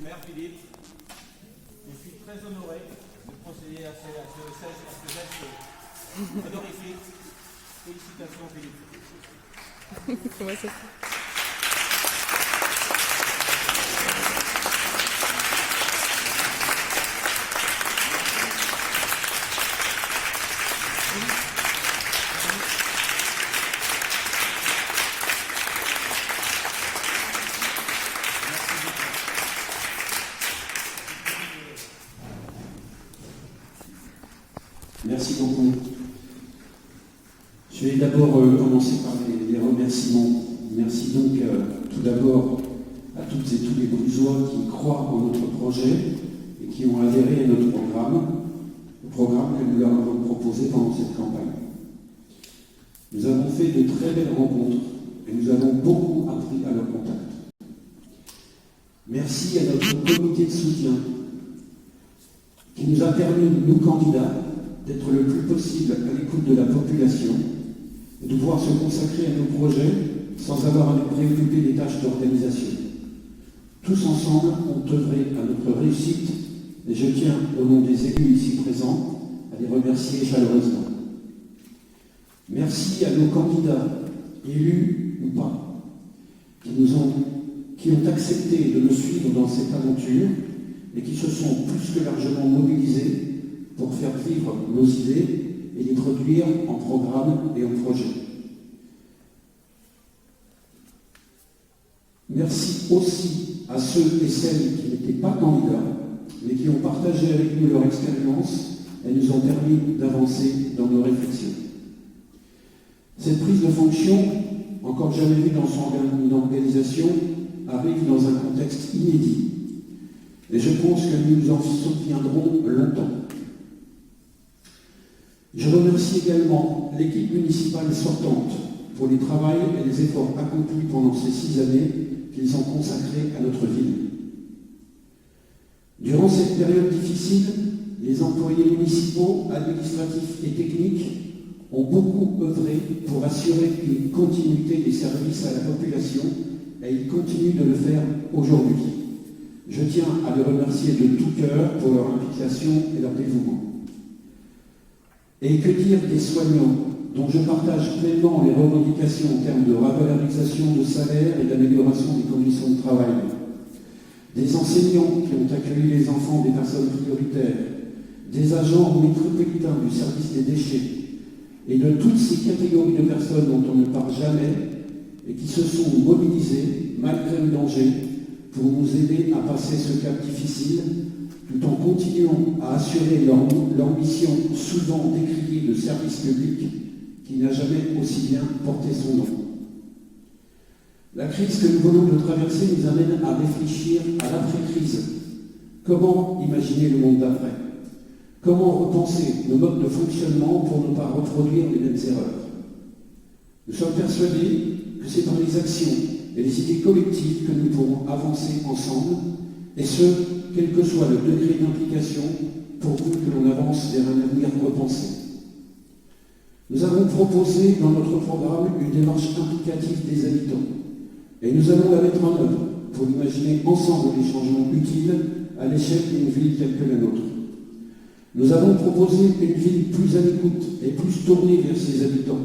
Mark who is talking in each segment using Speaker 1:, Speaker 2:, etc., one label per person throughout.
Speaker 1: maire Philippe. Je suis très honoré de procéder à ce geste honorifique. Félicitations Philippe.
Speaker 2: Comment ça se fait ?
Speaker 3: Merci beaucoup. Je vais d'abord commencer par les remerciements. Merci donc tout d'abord à toutes et tous les Brugeois qui croient en notre projet et qui ont adhéré à notre programme, le programme que nous leur avons proposé pendant cette campagne. Nous avons fait de très belles rencontres et nous avons beaucoup appris à leur contact. Merci à notre comité de soutien qui nous a permis, nous candidats, d'être le plus possible à l'écoute de la population et de pouvoir se consacrer à nos projets sans avoir à nous préoccuper des tâches d'organisation. Tous ensemble ont œuvré à notre réussite et je tiens, au nom des élus ici présents, à les remercier chaleureusement. Merci à nos candidats, élus ou pas, qui ont accepté de nous suivre dans cette aventure et qui se sont plus que largement mobilisés pour faire vivre nos idées et les traduire en programme et en projet. Merci aussi à ceux et celles qui n'étaient pas candidats, mais qui ont partagé avec nous leur expérience et nous ont permis d'avancer dans nos réflexions. Cette prise de fonction, encore jamais vue dans son organisation, arrive dans un contexte inédit. Et je pense que nous nous en souviendrons longtemps. Je remercie également l'équipe municipale sortante pour les travaux et les efforts accomplis pendant ces 6 années qu'ils ont consacrés à notre ville. Durant cette période difficile, les employés municipaux, administratifs et techniques ont beaucoup œuvré pour assurer une continuité des services à la population et ils continuent de le faire aujourd'hui. Je tiens à les remercier de tout cœur pour leur implication et leur dévouement. Et que dire des soignants, dont je partage pleinement les revendications en termes de revalorisation de salaire et d'amélioration des conditions de travail, des enseignants qui ont accueilli les enfants des personnes prioritaires, des agents métropolitains du service des déchets, et de toutes ces catégories de personnes dont on ne parle jamais et qui se sont mobilisées, malgré le danger, pour nous aider à passer ce cap difficile, tout en continuant à assurer leur mission souvent décriée de service public qui n'a jamais aussi bien porté son nom. La crise que nous venons de traverser nous amène à réfléchir à l'après-crise. Comment imaginer le monde d'après ? Comment repenser nos modes de fonctionnement pour ne pas reproduire les mêmes erreurs ? Nous sommes persuadés que c'est par les actions et les idées collectives que nous pourrons avancer ensemble, et ce, quel que soit le degré d'implication, pourvu que l'on avance vers un avenir repensé. Nous avons proposé dans notre programme une démarche implicative des habitants, et nous allons la mettre en œuvre pour imaginer ensemble les changements utiles à l'échelle d'une ville telle que la nôtre. Nous avons proposé une ville plus à l'écoute et plus tournée vers ses habitants,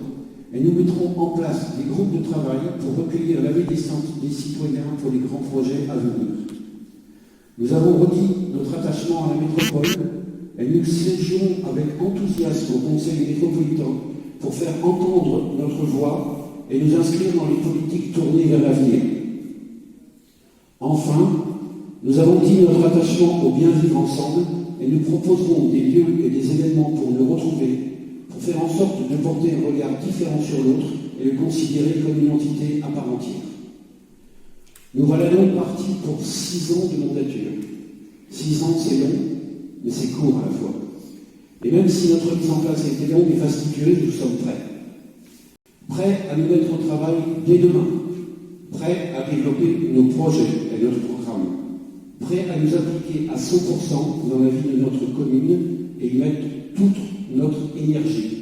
Speaker 3: et nous mettrons en place des groupes de travail pour recueillir l'avis des citoyens pour les grands projets à venir. Nous avons redit notre attachement à la métropole et nous siégerons avec enthousiasme au Conseil métropolitain pour faire entendre notre voix et nous inscrire dans les politiques tournées vers l'avenir. Enfin, nous avons dit notre attachement au bien vivre ensemble et nous proposerons des lieux et des événements pour nous retrouver, pour faire en sorte de porter un regard différent sur l'autre et le considérer comme une entité à part entière. Nous voilà donc partis pour 6 ans de mandature. 6 ans, c'est long, mais c'est court à la fois. Et même si notre mise en place a été longue et fastidieuse, nous sommes prêts. Prêts à nous mettre au travail dès demain. Prêts à développer nos projets et notre programme. Prêts à nous impliquer à 100% dans la vie de notre commune et y mettre toute notre énergie.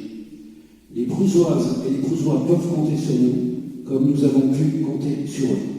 Speaker 3: Les Brugeoises et les Brugeois peuvent compter sur nous, comme nous avons pu compter sur eux.